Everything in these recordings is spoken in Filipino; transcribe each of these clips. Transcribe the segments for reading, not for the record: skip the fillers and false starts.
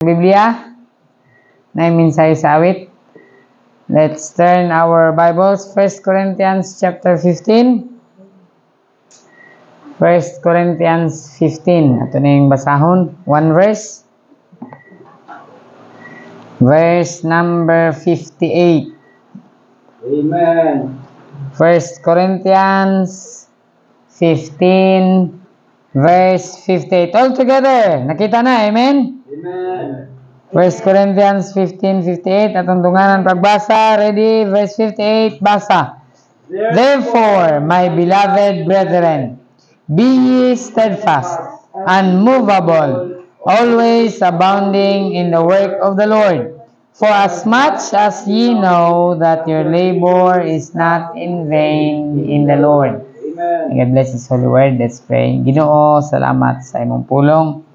Biblia na minsay sa awit. Let's turn our Bibles, 1 Corinthians chapter 15. 1 Corinthians 15. Ito na yung basahon. One verse. Verse number 58. Amen. 1 Corinthians 15, verse 58. All together. Nakita na, amen? Amen. 1 Corinthians 15:58. Atong tunganan pagbasa. Ready? Verse 58. Basa. Therefore, my beloved brethren, be ye steadfast, unmovable, always abounding in the work of the Lord. For as much as ye know that your labor is not in vain in the Lord. Amen. God bless His holy word. Let's pray. Ginoo, salamat sa imong pulong.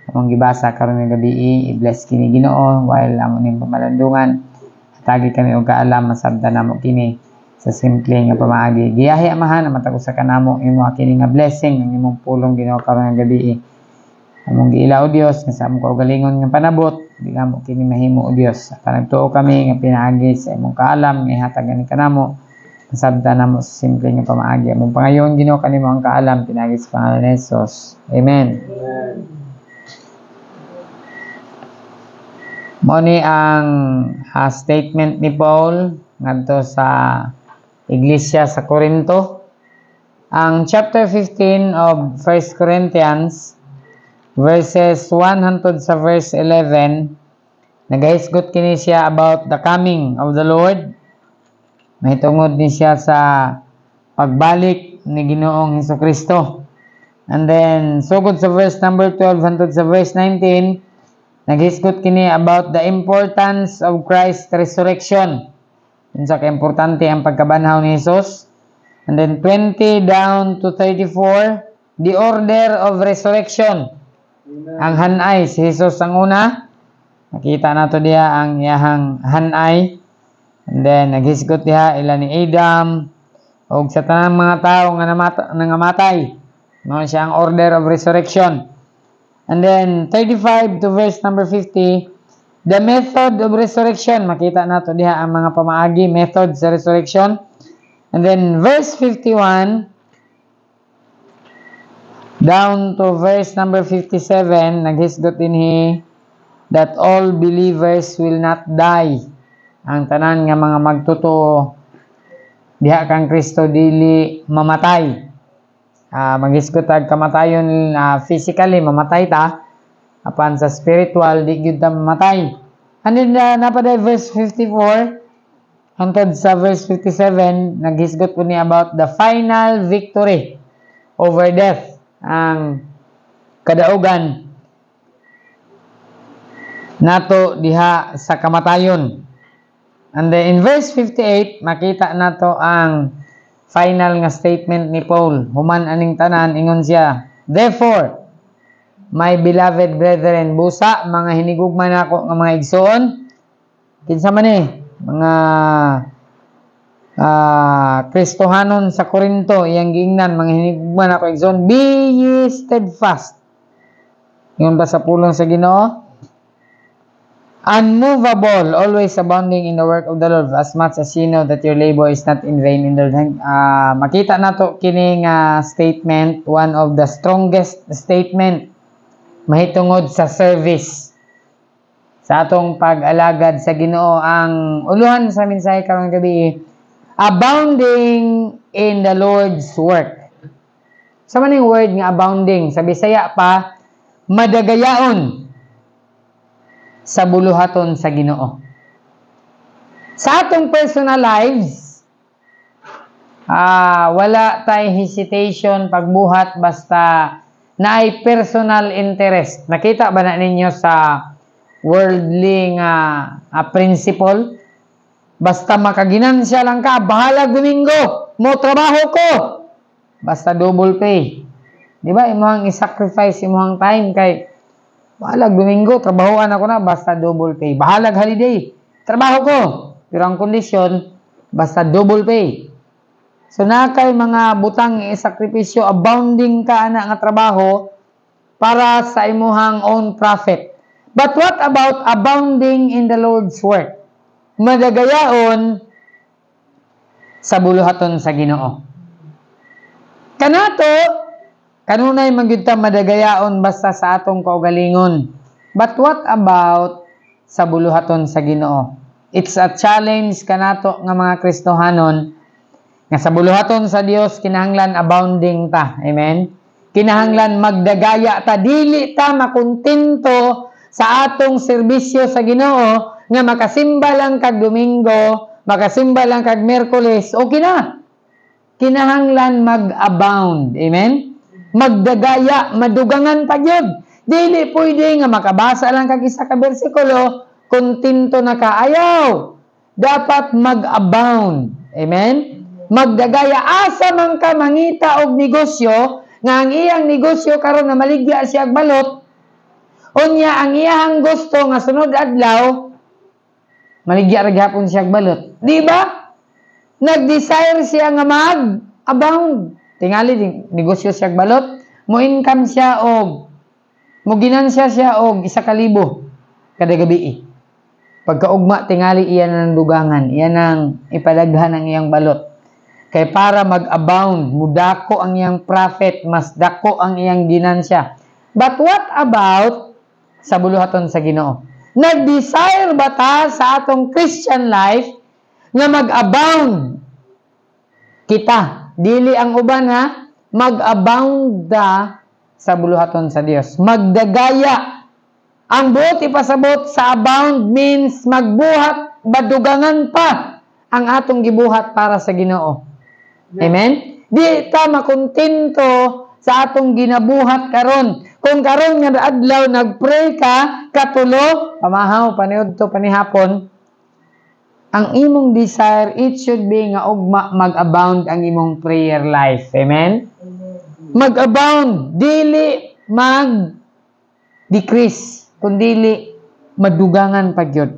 Among gibasa karon nga gabi, i-bless kini Ginoo while amon ning pamalandungan. Hatagi kami og kaalam masabtan namo kini sa simple nga pamaagi. Giyahi amahan matag usa ka namo imo kini nga blessing ang imong pulong Ginoo karon nga gabi. Among giila o Dios nga sa among kaugalingon nga panabot, di mo kini mahimo o Dios. Panagtuo kami nga pinaagi sa imong kaalam nga ihatag ani kanamo. Masabtan namo sa simple nga pamaagi. Among pangayon Ginoo kanimo ang kaalam pinaagi sa pangalan ni Jesus. Amen. Amen. Mao ni ang statement ni Paul ngadto sa iglesia sa Corinto. Ang chapter 15 of 1 Corinthians verses 1 hangtod sa verse 11 nagahisgot kini siya about the coming of the Lord. Mahitungod ni siya sa pagbalik ni Ginoong Hesukristo. And then sugod sa verse number 12 hangtod sa verse 19 naghisgot kini about the importance of Christ's resurrection. Unsa ka importante ang pagkabanhaw ni Jesus. And then 20 down to 34, the order of resurrection. Amen. Ang hanay si Jesus ang una. Nakita nato diha ang iyahang hanay. And then naghisgot diha ila ni Adam og sa tanang mga tawo nga nangamatay. Mao siya ang order of resurrection. And then 35 to verse number 50, the method of resurrection. Makita nato diha ang mga pamaagi, method sa resurrection. And then verse 51 down to verse number 57, naghisgot dinhi that all believers will not die. Ang tanan nga mga magtotoo diha kang Kristo dili mamatay. Maghisgot tag kamatayon physically mamatay ta apan sa spiritual di gyud ta mamatay. And then napaday verse 54 hangtod sa verse 57 naghisgot po ni about the final victory over death, ang kadaugan nato diha sa kamatayon. And then in verse 58 makita nato ang final nga statement ni Paul. Human aning tanan, ingon siya, therefore, my beloved brethren, busa, mga hinigugman ako ng mga igsoon, kinsa man mga Kristohanon sa Corinto, iyang giingnan, mga hinigugman ako igsoon, be ye steadfast. Ingon ba sa pulong sa Ginoo? Unmovable, always abounding in the work of the Lord, as much as you know that your labor is not in vain in the Lord. Makita nato kining statement, one of the strongest statement mahitungod sa service sa atong pag-alagad sa Ginoo. Ang uluhan sa mensahe karong gabi, abounding in the Lord's work. Sa maning word nga abounding, sa Bisaya pa, madagayaon sa buluhaton sa Ginoo. Sa atong personal lives, wala tay hesitation pagbuhat basta naay personal interest. Nakita ba na ninyo sa worldly nga principle? Basta makaginansya lang ka, bahala Domingo, mo trabaho ko. Basta double pay. Di ba? Imuhang i-sacrifice imuhang time kay bahalag Domingo, trabahoan ako na, basta double pay. Bahalag holiday, trabaho ko. Pero ang kondisyon, basta double pay. So na kay mga butang i-sakripisyo, abounding ka na nga trabaho para sa imuhang own profit. But what about abounding in the Lord's work? Madagayaon sa buluhaton sa Ginoo. Kanato, kanunay magyud madagayaon basta sa atong kaugalingon. But what about sa buluhaton sa Ginoo? It's a challenge kanato nga mga Kristohanon nga sa buluhaton sa Dios kinahanglan abounding ta. Amen? Kinahanglan magdagaya ta, dili ta makontento sa atong serbisyo sa Ginoo nga makasimba lang kag Domingo, makasimba lang kag Miyerkules, okay na. Kinahanglan mag-abound. Amen? Magdagaya, madugangan pa gyud. Dili pwede nga makabasa lang kag isa ka bersikulo, kontento na ka. Ayaw. Dapat mag-abound. Amen? Magdagaya. Asa man ka mangita og negosyo, nga ang iyang negosyo karon na maligya siya og balot, unya ang iyang gusto nga sunod adlaw maligya ra gyapon siya og balot. Di ba? Nag-desire siya nga mag-abound. Tingali negosyo siya og balot, mo income siya og mo ginansya siya og 1,000 kada gabi. Pagkaugma tingali iyan ang dugangan, iyan ang ipadaghan ang iyang balot. Kay para mag-abound, mudako ang iyang profit, mas dako ang iyang ginansya. But what about sa buluhaton sa Ginoo? Nag-desire ba ta sa atong Christian life nga mag-abound kita? Dili ang uban ha, mag-abound da sa buluhaton sa Dios. Magdagaya. Ang buot ipasabot sa abound means magbuhat, badugangan pa ang atong gibuhat para sa Ginoo. Amen? Di ta makontento sa atong ginabuhat karon. Kung karon nga adlaw nagpray ka, katulo, pamahaw, paniudto, panihapon, ang imong desire, it should be nga ugma mag-abound ang imong prayer life. Amen? Mag-abound. Dili mag-decrease. Kundili madugangan pa gyud.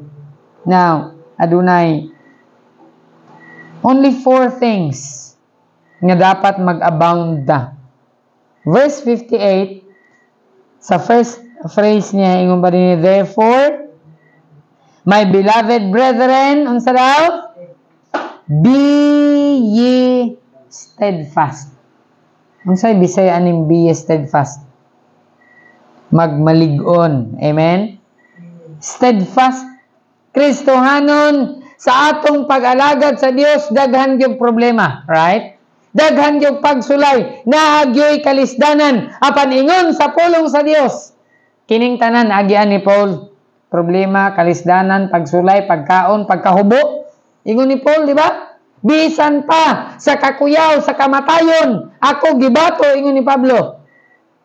Now, adunay only 4 things nga dapat mag-abound da. Verse 58, sa first phrase niya, ingon ba din, therefore, my beloved brethren, unsa daw? Be ye steadfast. Unsay Bisaya aning be ye steadfast? Magmalig-on. Amen? Steadfast. Kristohanon, sa atong pag-alagad sa Dios, daghan gyud problema. Right? Daghan gyud pagsulay, naagyoy kalisdanan, apan ingon sa pulong sa Dios. Kining tanan agian ni Paul. Problema, kalisdanan, pagsulay, pagkaon, pagkahubo. Ingon ni Paul, di ba? Bisan pa sa kakuyaw, sa kamatayon, ako gibato, ingon ni Pablo.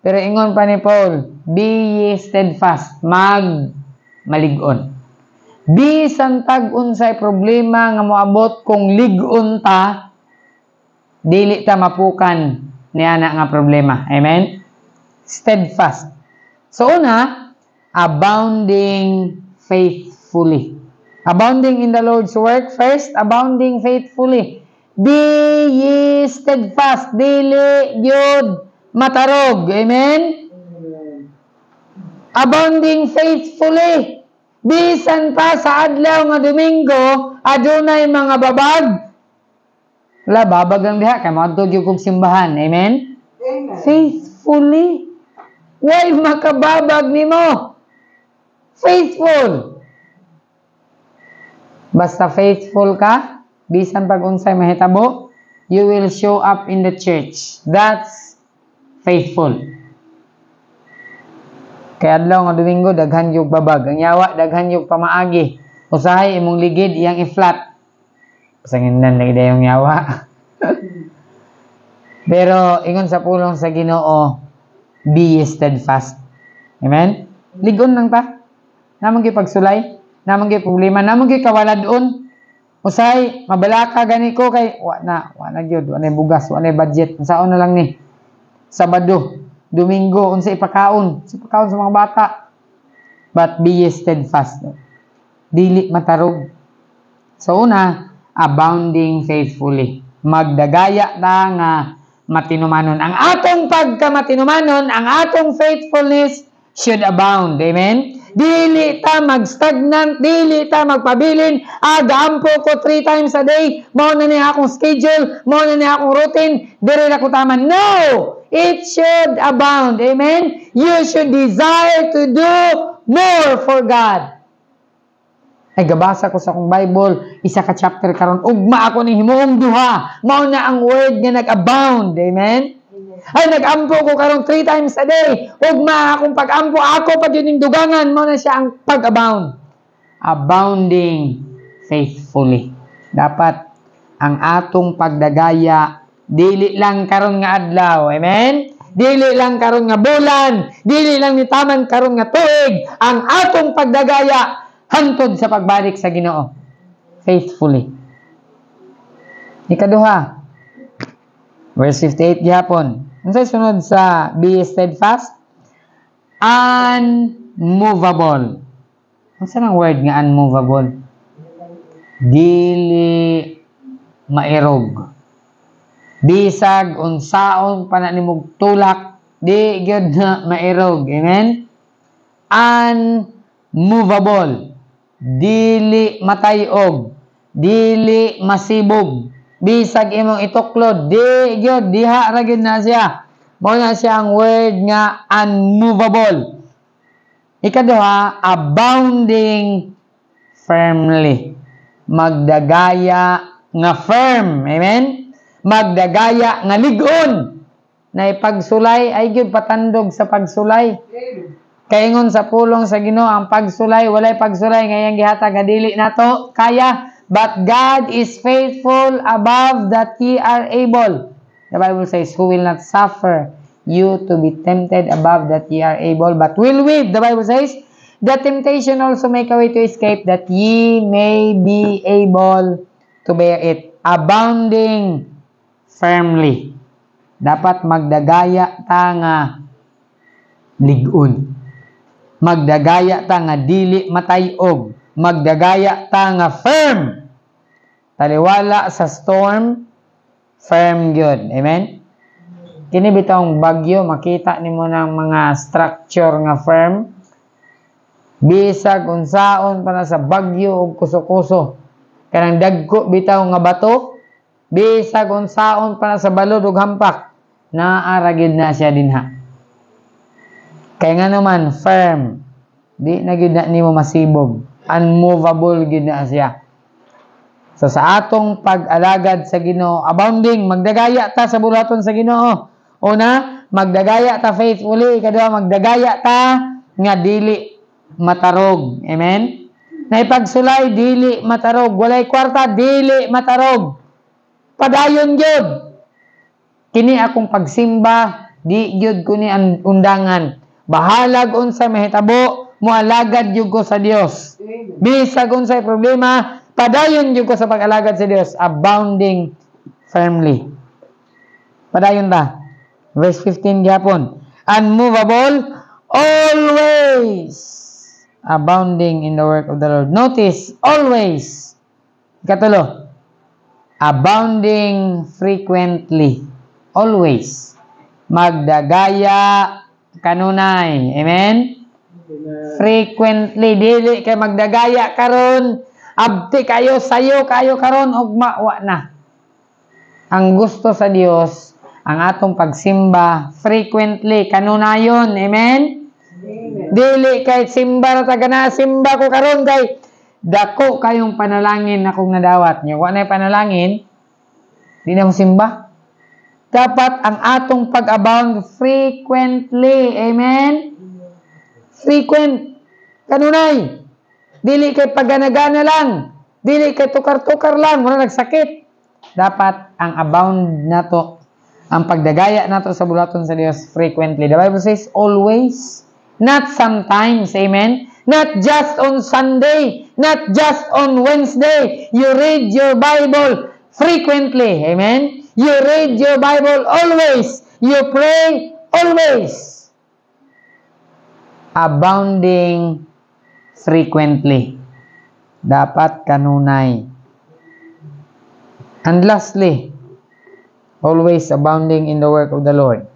Pero ingon pa ni Paul, be ye steadfast, malig-on. Bisan tag unsay problema nga moabot kung lig-on ta, dili ta mapukan niya na nga problema. Amen? Steadfast. So una, abounding faithfully. Abounding in the Lord's work. First, abounding faithfully. Be ye steadfast. Dili yun matarog. Amen? Abounding faithfully. Bisan pa sa adlaw nga Domingo, adunay mga babag. Wala, babag lang diha. Kaya makatog yung kong simbahan. Amen? Amen. Faithfully. Why makababag ni mo? Faithful. Basta faithful ka, bisan pag unsay mahitabo, you will show up in the church. That's faithful. Kaya adlaw nga Domingo, daghan yung babag. Ang yawa, daghan yung pamaagi. Usahay, imong ligid, iyang i-flat. Pasanginan lagi yung yawa. Pero, ingon sa pulong sa Ginoo, be steadfast. Amen? Ligon lang ta. Namang pagsulay, namang problema, namang kawaladon. Usay, mabalaka gani ko kay, wa na gyud, wa na bugas, wa na budget. Saon na lang ni. Sabado, Domingo, unsa ipakaon sa mga bata. But be steadfast. Dili matarog. So una, abounding faithfully. Magdagaya ta nga matinumanon. Ang atong pagkamatinumanon, ang atong faithfulness should abound. Amen? Dili ta mag-stagnant, dili ta magpabilin. Agaampo ko 3 times a day. Mao na ni akong schedule, mao na ni akong routine. Diri na ko tama. No! It should abound. Amen? You should desire to do more for God. Ay, gabasa ko sa akong Bible, isa ka chapter karon, ugma ako ni himuong duha. Mao na ang word nga nag-abound. Amen? Ay, nag-ampo ko karong 3 times a day. Ugma akong pag-ampo, ako pa yun yung dugangan. Mo na siya ang pag-abound. Abounding faithfully. Dapat ang atong pagdagaya, dili lang karon nga adlaw. Amen? Dili lang karon nga bulan. Dili lang ni taman karon nga tuig. Ang atong pagdagaya, hantod sa pagbalik sa Ginoo. Faithfully. Ikaduha. Verse 58 gihapon. Unsay sunod sa be steadfast? Unmovable. Unsa nang word nga unmovable? Dili mairog. Bisag unsaon pa na nimog tulak, di gyud na mairog. Amen? Unmovable. Dili matayog. Dili masibog. Bisag imong ituklod, di gyud diha ra gyud na siya. Mao na siya ang word nga unmovable. Ikaduha, abounding firmly. Magdagaya nga firm. Amen? Magdagaya nga ligon. Na ipagsulay ay gyud patandog sa pagsulay. Kaingon sa pulong sa Ginoo ang pagsulay, walay pagsulay ngayang gihatag nga dili nato kaya. But God is faithful above that ye are able. The Bible says, who will not suffer you to be tempted above that ye are able, but will with, the Bible says, the temptation also make a way to escape, that ye may be able to bear it. Abounding firmly. Dapat magdagaya ta nga ligon. Magdagaya ta nga dili matayog. Magdagaya ta nga firm. Taliwala sa storm, firm gyud. Amen? Kini bitawng bagyo, makita nimo ng mga structure nga firm. Bisag unsaon pa na sa bagyo ug kuso-kuso. Kanang dagko bitaw nga bato, bisag unsaon pa na sa balod ug hampak, naara gyud na siya dinha. Kay nga naman firm, di na gyud na nimo masibog. Unmovable gyud na siya. So sa atong pag-alagad sa Ginoo, abounding, magdagaya ta sa bulaton sa Ginoo. Una, magdagaya ta faithfully. Ikaduha, magdagaya ta nga dili matarog. Amen? Na ipagsulay, dili matarog. Walay kwarta, dili matarog. Padayon gyud. Kini akong pagsimba, di gyud ko ni undangan. Bahalag unsa mahitabo, mualagad gyud ko sa Dios. Bisag unsay problema, padayon gyud ko sa pag-alagad sa Dios, abounding firmly. Padayon ta. Verse 15 gyapon. Unmovable, always abounding in the work of the Lord. Notice, always. Ikatulo, abounding frequently. Always. Magdagaya kanunay. Amen? Frequently. Dili kay magdagaya karon, abti kayo, sayo kayo karon, ugma, wa na. Ang gusto sa Dios, ang atong pagsimba, frequently, kanunayon. Amen? Dili kay simba na taga na, simba ko karon kay dako kayong panalangin akong nadawat niyo. Wa na panalangin, di na mo simba. Dapat ang atong pag-abound frequently. Amen? Frequent. Kanunay. Dili kay pagana-gana lang. Dili kay tukar-tukar lang. Muna nagsakit. Dapat ang abound na to, ang pagdagaya na to sa bulaton sa Dios frequently. The Bible says always. Not sometimes. Amen? Not just on Sunday. Not just on Wednesday. You read your Bible frequently. Amen? You read your Bible always. You pray always. Abounding frequently. Dapat kanunay. And lastly, always abounding in the work of the Lord.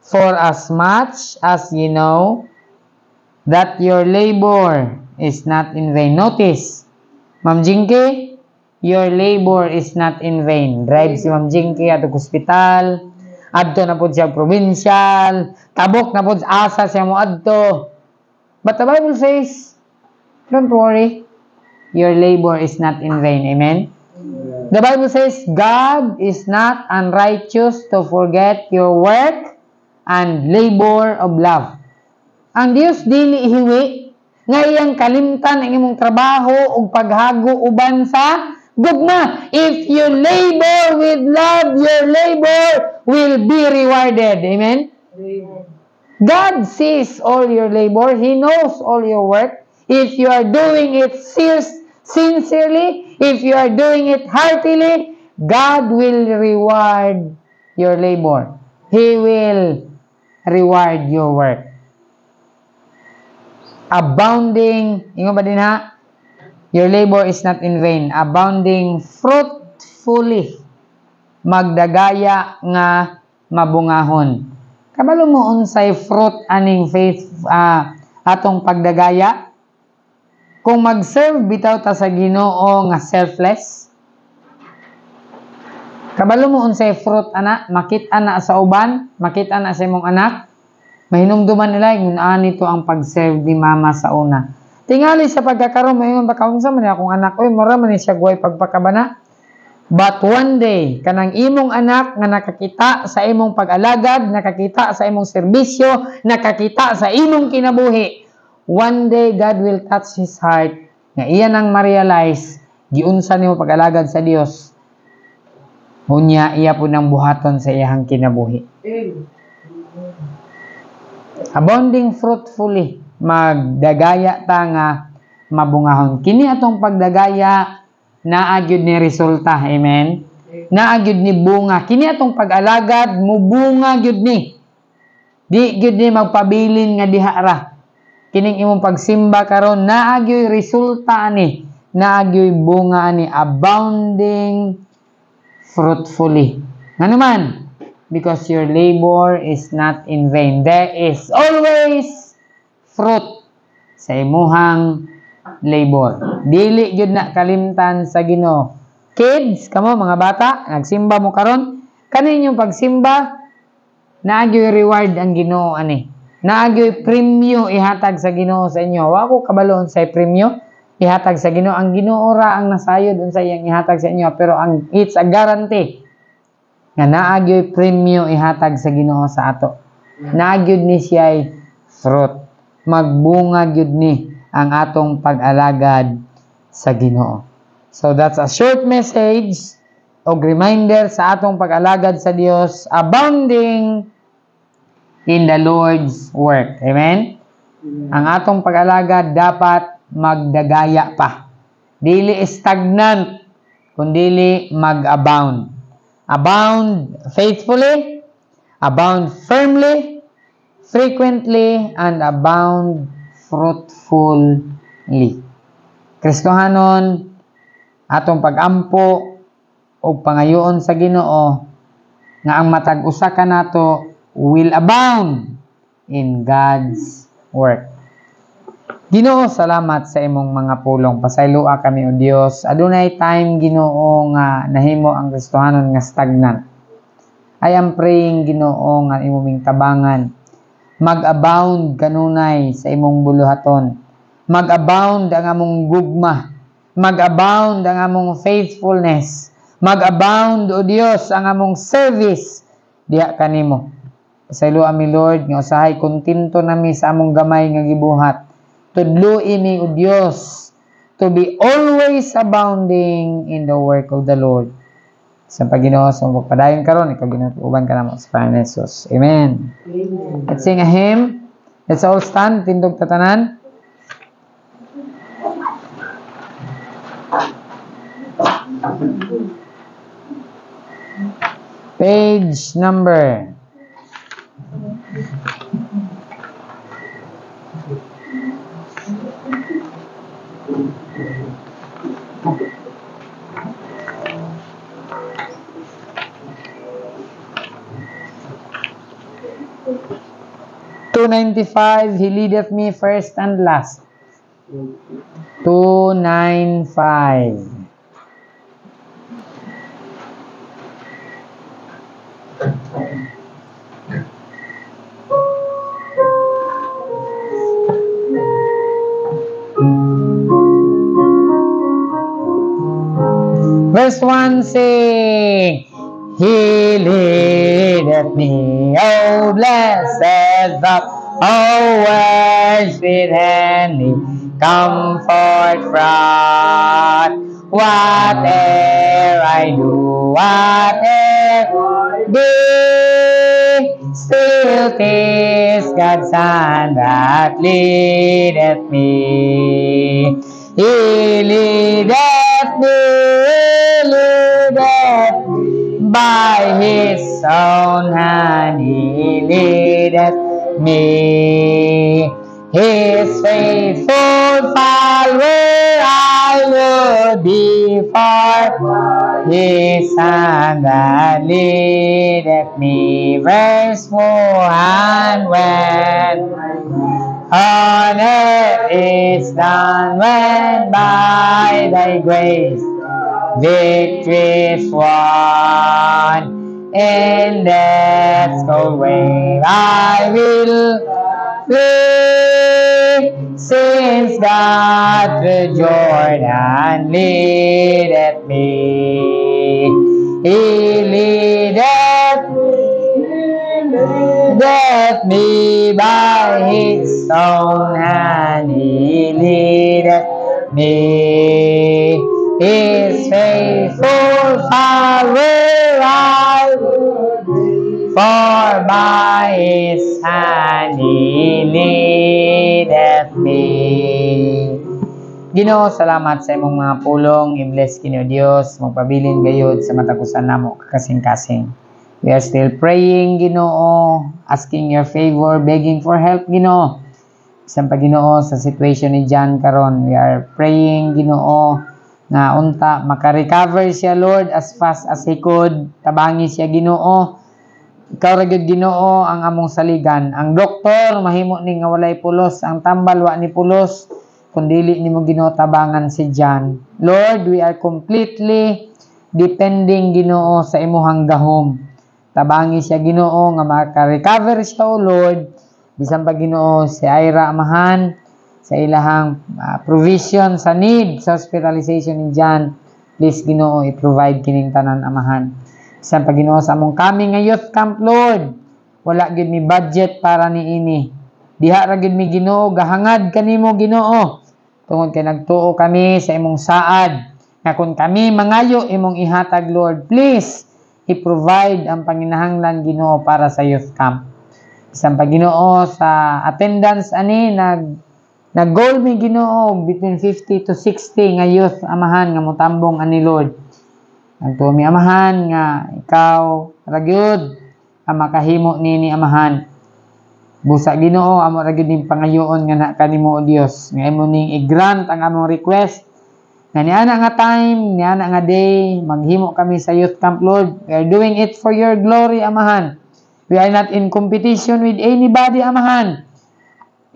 For as much as ye know that your labor is not in vain. Notice, Ma'am Jinky, your labor is not in vain. Drive si Ma'am Jinky at hospital, adto na po siya provincial, tabok na po asa siya mo adto. But the Bible says, don't worry, your labor is not in vain. Amen? The Bible says, God is not unrighteous to forget your work and labor of love. Ang Dios dili hiwi nga iyang kalimtan ang imong trabaho ug paghago uban sa gugma. If you labor with love, your labor will be rewarded. Amen? God sees all your labor. He knows all your work. If you are doing it sincerely, if you are doing it heartily, God will reward your labor. He will reward your work. Abounding, ingon ba din ha? Your labor is not in vain. Abounding fruitfully. Magdagaya nga mabungahon. Kabalo mo unsay fruit aning faith atong pagdagaya? Kung mag-serve bitaw ta sa Ginoo nga selfless. Kabalo mo unsay fruit ana? Makita na sa uban, makita na sa imong anak. Mahinumduman nila yung anito ang pag-serve ni mama sa una. Tingali sa pagkakaroon, mayon baka unsa man akong anak, oy mura man siya guway pagpakabana. But one day, kanang imong anak nga nakakita sa imong pag-alagad, nakakita sa imong serbisyo, nakakita sa imong kinabuhi, one day God will touch his heart nga iyan ang ma-realize giunsa nimo pag-alagad sa Dios. Unya iya po nang buhaton sa iyang kinabuhi. Abounding fruitfully, magdagaya ta nga mabungahon. Kini atong pagdagaya naagyud ni resulta. Amen? Naagyud ni bunga. Kini atong pag-alagad mubunga gyud ni. Di gyud ni magpabilin nga diha ra. Kining imong pagsimba karon naagyoy resulta ani. Naagyoy bunga ani, abounding fruitfully. Nga naman, because your labor is not in vain. There is always fruit sa imuhang labor. Dili gyud na kalimtan sa Ginoo. Kids, kamo mga bata, nagsimba mo karon, kaninyong pagsimba naagyoy reward ang Ginoo ani. Naagyoy premyo ihatag sa Ginoo sa inyo. Wa ko kabalo sa premyo ihatag sa Ginoo. Ang Ginoo ra ang nasayod unsa iyang ihatag sa inyo, pero ang it's a guarantee nga naagyoy premyo ihatag sa Ginoo sa ato. Naagyod ni siya fruit. Magbunga gyud ni ang atong pag-alagad sa Ginoo. So that's a short message o reminder sa atong pag-alagad sa Dios, abounding in the Lord's work. Amen? Ang atong pag-alagad dapat magdagaya pa. Dili stagnant, kundili mag-abound. Abound faithfully, abound firmly, frequently, and abound fruitfully. Kristohanon, atong pag-ampo o pangayoon sa Ginoo nga ang matag usa ka nato will abound in God's work. Ginoo, salamat sa imong mga pulong. Pasayloa kami o Dios. Adunay time Ginoo nga nahimo ang Kristohanon nga stagnant. I am praying Ginoo nga imong tabangan. Mag-abound kanunay sa imong buluhaton. Mag-abound ang among gugma. Mag-abound ang among faithfulness. Mag-abound o Dios ang among service diha kanimo. Pasayloa mi Lord nga usahay kontento nami sa among gamay nga gibuhat. Tudloi mi o Dios to be always abounding in the work of the Lord. Sa Panginoon, sa pagpadayon karon, ikaw ginutuban ka namo sa Panginoon Jesus. Amen. Let's sing a hymn. Let's all stand, tindog tatanan. Page number 2 295, He leadeth me first and last. 295. Verse 1 say, He leadeth me, O blessed thought, O words with handy comfort fraught. Whate'er I do, whate'er be, still 'tis God's hand that leadeth me. He leadeth me, by His own hand He leadeth me. His faithful follower I would be, for His hand that leadeth me. Verse 4, and when on earth is done, when by Thy grace victory is won, in death's cold wave I will flee, since God through Jordan leadeth me. He leadeth me by His own hand, He leadeth me. His faithful follower I would be, for by His hand He leadeth me. Ginoo, salamat sa imong mga pulong. I-bless kinyo Dios, magpabilin gayud sa matakusan namo kasing-kasing. We are still praying, Ginoo, asking your favor, begging for help, Ginoo. Isang pa, Ginoo, sa situation ni John karon, we are praying, Ginoo, nga unta maka-recover siya, Lord, as fast as he could. Tabangi siya, Ginoo. Ikaw ra gyud, Ginoo, ang among saligan. Ang doktor mahimo ni nga walay pulos, ang tambal wa ni pulos, kundili nimo, Ginoo, tabangan si John. Lord, we are completely depending, Ginoo, sa imuhang gahom. Tabangi siya, Ginoo, nga maka-recover siya, O Lord. Bisan pa, Ginoo, si Ira amahan sa ilahang provision sa need sa hospitalization ni John. Please, Ginoo, i-provide kining tanan amahan. Bisan pa, Ginoo, sa among kami nga youth camp, Lord, wala gid mi budget para ni ini. Diha ra gid mi, Ginoo, gahangad kanimo, Ginoo, tungod kay nagtuo kami sa imong saad nga kung kami mangayo imong ihatag, Lord, please i-provide ang panginahanglan, Ginoo, para sa youth camp. Bisan pa, Ginoo, sa attendance ani nag-goal mi, Ginoo, between 50 to 60 nga youth amahan nga motambong ani, Lord. Nagtuo mi amahan nga ikaw ra gyud ang makahimo nini amahan. Busa, Ginoo, amo ra gyud ning pangayoon nga na kanimo, O Dios, nga imo ning i-grant ang among request. Nga niana nga time, niana nga day, maghimo kami sa youth camp, Lord. We are doing it for your glory, amahan. We are not in competition with anybody, amahan.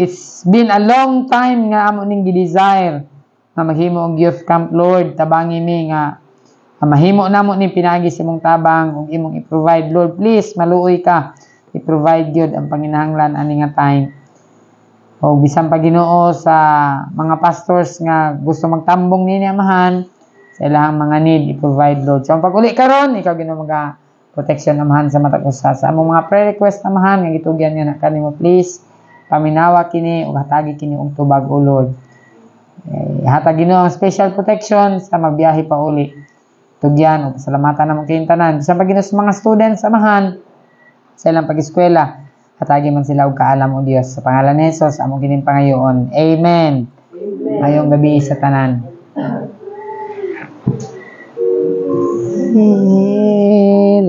It's been a long time nga amo ning gi-desire nga maghimo og youth camp, Lord. Tabangi mi nga mahimo namo ning pinagi sa imong tabang ug imong i-provide, Lord. Please, maluoy ka. I-provide gyud ang panginahanglan ani nga time. O bisan pa, Ginoo, sa mga pastors nga gusto magtambong nini amahan sa ilahang mga need, i-provide, Lord. So ang pag-uli karon, ikaw, Ginoo, protection amahan sa matag usa sa among mga prayer request amahan nga gitugyan nga na kanimo, please paminawa kini ug hatagi kini og tubag, O Lord. Hatag, Ginoo, ang special protection sa magbiyahe pa uli. Tugyan ug pasalamatan namo kini tanan. Bisan pa, Ginoo, sa mga students amahan sa ilang pag-eskwela, hatagi man sila og kaalam, O Dios, sa pangalan ni Jesus amo kining pangayoon. Amen. Ngayong gabi sa tanan.